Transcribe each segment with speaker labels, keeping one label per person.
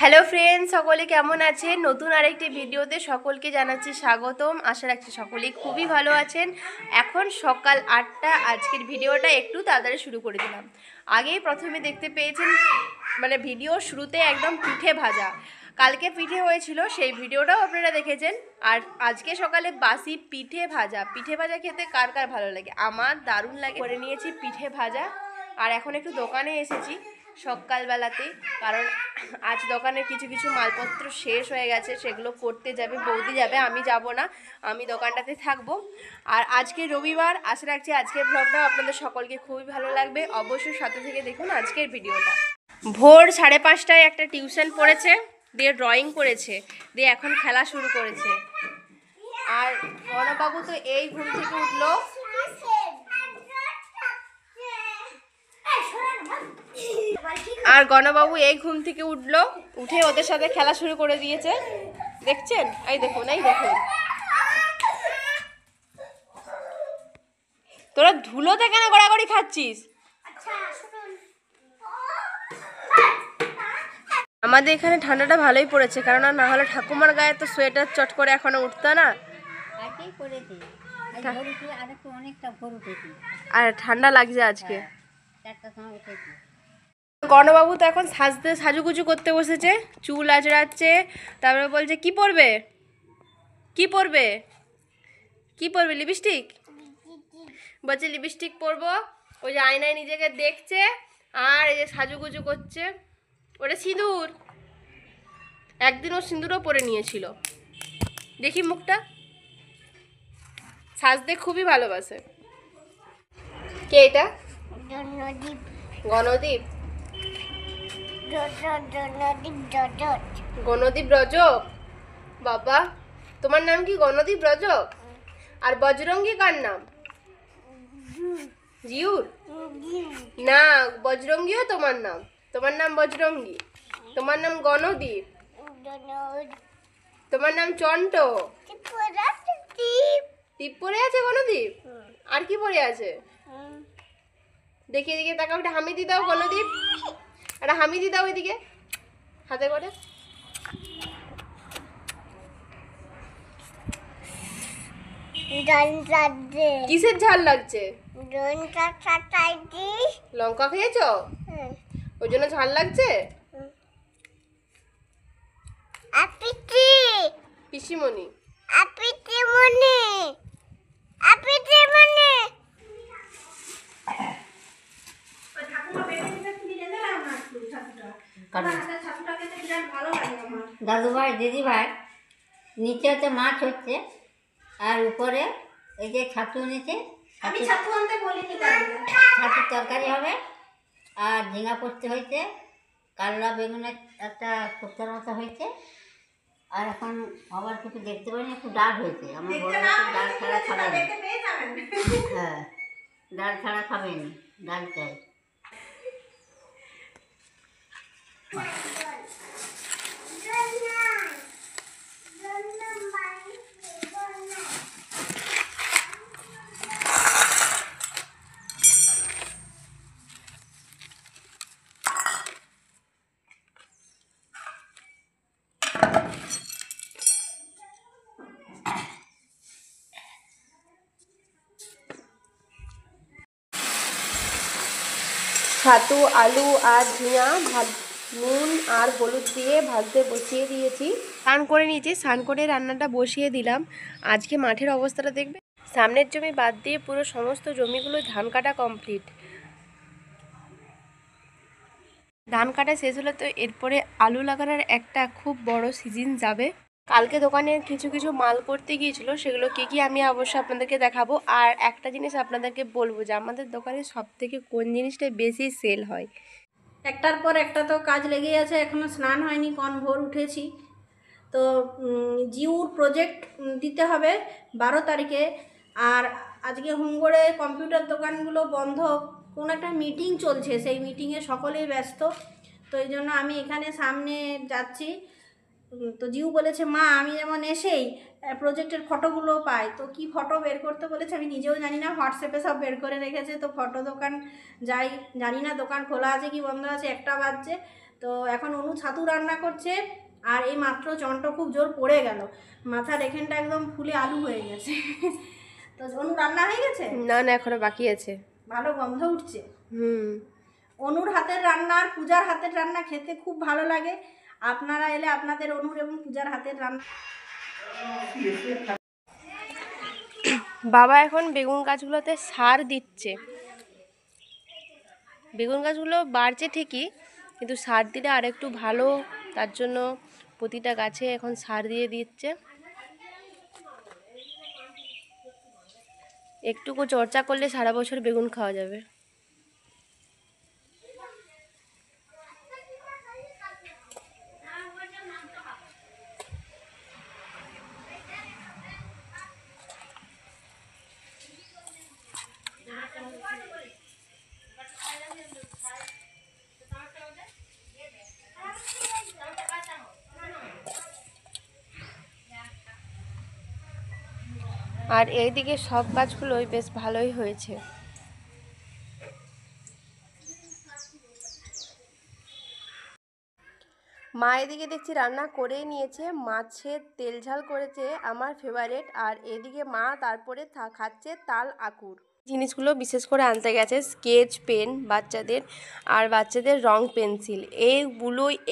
Speaker 1: Hello friends, সকলে কেমন আছেন? নতুন আরেকটি ভিডিওতে সকলকে জানাচ্ছি স্বাগতম। আশা রাখছি সকলেই খুবই ভালো আছেন। এখন সকাল 8টা। আজকের ভিডিওটা একটু তাড়াতাড়ি শুরু করে দিলাম। আগেই প্রথমে দেখতে পেয়েছেন, মানে ভিডিও শুরুতে একদম পিঠে ভাজা। কালকে পিঠে হয়েছিল, সেই ভিডিওটাও আপনারা দেখেছেন। আর আজকে সকালে বাসি পিঠে ভাজা খেতে কার কার ভালো লাগে? আমার দারুণ লাগে। করে নিয়েছি পিঠে ভাজা, আর এখন একটু দোকানে এসেছি সকালবেলাতে, কারণ আজ দোকানে কিছু মালপত্র শেষ হয়ে গেছে, সেগুলো করতে যাবে বৌদি, যাবে, আমি যাব না, আমি দোকানটাতে থাকবো। আর আজকে রবিবার, আশা রাখছি আজকের ব্লগটাও আপনাদের সকলকে খুবই ভালো লাগবে। অবশ্যই সাথে থেকে দেখুন আজকের ভিডিওটা। ভোর 5:30টায় একটা টিউশন পড়েছে, দিয়ে ড্রয়িং করেছে, দিয়ে এখন খেলা শুরু করেছে। আর গণবাবু তো এই ঘুম থেকে উঠলো, উঠে ওদের সাথে খেলা শুরু করে দিয়েছে। দেখছেন? এই দেখুন। তোরা ধুলোতে কেন গড়াগড়ি খাচ্ছিস? আমাদের এখানে ঠান্ডাটা ভালোই পড়েছে, কারণ না হলে ঠাকুমার গায়ে তো সোয়েটার চট করে এখনো উঠতো না। আর ঠান্ডা লাগছে আজকে। গণবাবু তো এখন সাজুগুজু করতে বসেছে, চুল আঁচড়াচ্ছে, তারপরে বলছে কি পরবে লিপস্টিক, বলছে লিপস্টিক পরবো। ওই যে আয়নায় নিজেকে দেখছে, আর এই যে সাজুগুজু করছে। ওটা সিঁদুর, একদিন ও সিঁদুরও পরে নিয়েছিল। দেখি মুখটা, সাজতে খুবই ভালোবাসে। কে এটা? গণদীপ। গণদীপ রজক। বাবা, তোমার নাম কি গণদীপ রজক? আর বজরঙ্গী কার নাম? জিউর না, বজরঙ্গীও তোমার নাম। তোমার নাম বজরঙ্গী, তোমার নাম গণদীপ, তোমার নাম চন্ট। টিপ পরে আছে গণদীপ, আর কি পরে আছে? দেখি এদিকে তাকাও, একটা হামিদি দাও গণদীপ, একটা হামিদি দাও এদিকে হাতে করে। কিসের ঝাল লাগছে? লঙ্কা খেয়েছো, ওই জন্য ঝাল লাগছে? পিসিমণি।
Speaker 2: দাদু ভাই, দিদি ভাই, নিচে হচ্ছে মাছ হচ্ছে, আর উপরে এই যে ছাতু নিচে, ছাতুর তরকারি হবে, আর ঝিঙা পোস্ত হয়েছে, কালনা বেগুনের একটা কোপ্তার মতো হয়েছে, আর এখন আবার কিছু দেখতে পাইনি, একটু ডাল হয়েছে। আমার বড় ডাল ছাড়া খাবেন। হ্যাঁ, ডাল ছাড়া খাবেন, ডাল চাই।
Speaker 1: ছাতু, আলু আর ঝিঙা নুন আর হলুদ দিয়ে ভাজতে বসিয়ে দিয়েছি। স্নান করে নিয়েছি, স্নান করে রান্নাটা বসিয়ে দিলাম। আজকে মাঠের অবস্থাটা দেখবে, সামনের জমি বাদ দিয়ে পুরো সমস্ত জমিগুলো ধান কাটা কমপ্লিট। ধান কাটা শেষ হলে তো এরপরে আলু লাগানোর একটা খুব বড় সিজন যাবে। কালকে দোকানে কিছু মাল করতে গিয়েছিল, সেগুলো কি আমি অবশ্যই আপনাদেরকে দেখাবো। আর একটা জিনিস আপনাদেরকে বলবো যে আমাদের দোকানে সবথেকে কোন জিনিসটা বেশি সেল হয়।
Speaker 3: একটার পর একটা তো কাজ লেগেই আছে, এখনও স্নান হয়নি, কোন ভোর উঠেছি। তো জিউর প্রজেক্ট দিতে হবে 12 তারিখে। আর আজকে হোমগড়ে কম্পিউটার দোকানগুলো বন্ধ, কোনো একটা মিটিং চলছে, সেই মিটিংয়ে সকলেই ব্যস্ত। তো এই জন্য আমি এখানে সামনে যাচ্ছি, তো জিউ বলেছে মা আমি যেমন এসেই প্রজেক্টের ফটোগুলো পাই, তো কি ফটো বের করতে বলেছে আমি নিজেও জানি না, হোয়াটসঅ্যাপে সব বের করে রেখেছে। তো ফটো দোকান যাই, জানি না দোকান খোলা আছে কি বন্ধ আছে, 1টা বাজছে। তো এখন অনু ছাতু রান্না করছে, আর এই মাত্র চন্ট খুব জোর পড়ে গেল, মাথার এখানটা একদম ফুলে আলু হয়ে গেছে। তো অনু রান্না হয়ে গেছে?
Speaker 1: না না, এখনো বাকি আছে।
Speaker 3: ভালো গন্ধ উঠছে।
Speaker 1: হুম।
Speaker 3: অনুর হাতের রান্না আর পূজার হাতের রান্না খেতে খুব ভালো লাগে। আপনারা এলে আপনাদের অনুর এবং পূজার হাতের রান্না।
Speaker 1: বাবা এখন বেগুন গাছগুলোতে সার দিচ্ছে। বেগুন গাছগুলো বাড়ছে ঠিকই, কিন্তু সার দিলে আর একটু ভালো, তার জন্য প্রতিটা গাছে এখন সার দিয়ে দিচ্ছে। একটুকু চর্চা করলে সারা বছর বেগুন খাওয়া যাবে। আর এইদিকে সব গাছগুলোই বেশ ভালোই হয়েছে। মা এদিকে দেখছি রান্না করেই নিয়েছে, মাছের তেল ঝাল করেছে, আমার ফেভারিট। আর এদিকে মা তারপরে খাচ্ছে তাল আকুর। জিনিসগুলো বিশেষ করে আনতে গেছে স্কেচ পেন বাচ্চাদের, আর বাচ্চাদের রং পেন্সিল,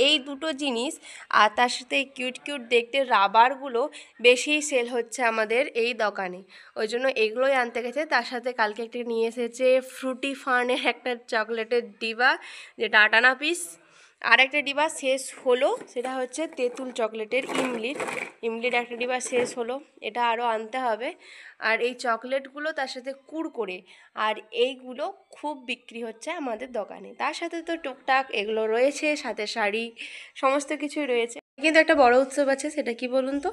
Speaker 1: এই দুটো জিনিস। আর তার সাথে কিউট কিউট দেখতে রাবারগুলো বেশি সেল হচ্ছে আমাদের এই দোকানে, ওই জন্য এগুলোই আনতে গেছে। তার সাথে কালকে একটা নিয়ে এসেছে ফ্রুটি ফানের একটা চকলেটের ডিবা, যেটা 8 আনা পিস। আর একটা ডিবা শেষ হলো, সেটা হচ্ছে তেঁতুল চকলেটের ইমলির একটা ডিবা শেষ হলো, এটা আরও আনতে হবে। আর এই চকলেটগুলো তার সাথে কুড়কুড়ে, আর এইগুলো খুব বিক্রি হচ্ছে আমাদের দোকানে। তার সাথে তো টুকটাক এগুলো রয়েছে, সাথে শাড়ি, সমস্ত কিছুই রয়েছে। কিন্তু একটা বড় উৎসব আছে, সেটা কি বলুন তো,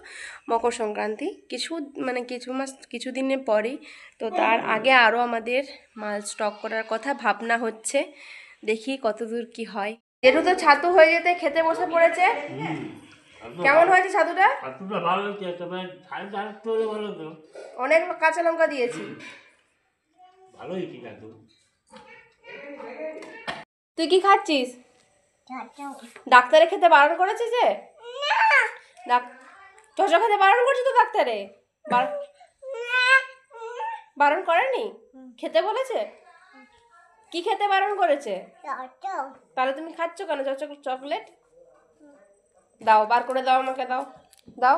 Speaker 1: মকর সংক্রান্তি, কিছু দিনের পরেই। তো তার আগে আরও আমাদের মাল স্টক করার কথা ভাবনা হচ্ছে, দেখি কতদূর কি হয়। যেটু তো ছাতু হয়ে যেতে খেতে বসে পড়েছে। কেমন হয়েছে ছাতুটা?
Speaker 4: ছাতুটা ভালো হচ্ছে, তবে ঝালটা আরেকটু হলে ভালো হতো।
Speaker 1: অনেক কাঁচা লঙ্কা দিয়েছি।
Speaker 4: ভালোই কি ছাতু।
Speaker 1: তুই কি খাচ্ছিস? ডাক্তারে খেতে বারণ করেছে যে? চচা খেতে বারণ করছে তো ডাক্তারে? বারণ করেনি? খেতে বলেছে? কি খেতে বারণ করেছে? তাহলে তুমি খাচ্ছ কেন চকলেট? দাও, বার করে দাও, আমাকে দাও।